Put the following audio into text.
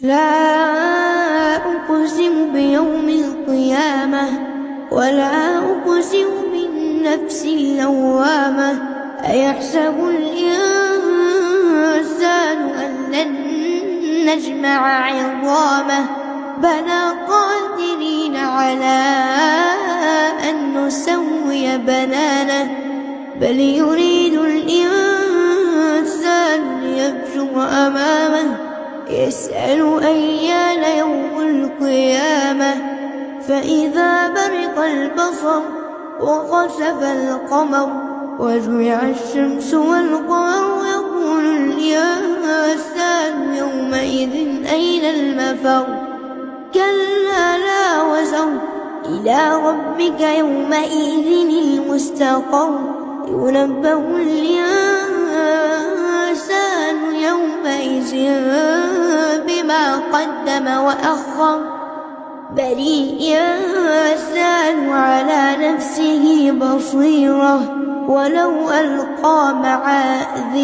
لا أقسم بيوم القيامة ولا أقسم بالنفس اللوامة. أيحسب الإنسان أن لن نجمع عظامه بلى قادرين على أن نسوي بنانه بل يريد الإنسان ليفجر أمامه يسأل أيان يوم القيامة. فإذا برق البصر وخسف القمر وجمع الشمس والقمر يقول الإنسان يومئذ أين المفر كلا لا وزر إلى ربك يومئذ المستقر ينبأ الإنسان يومئذ بما قدم وأخر بل الإنسان على نفسه بصيرة ولو ألقى معاذيره.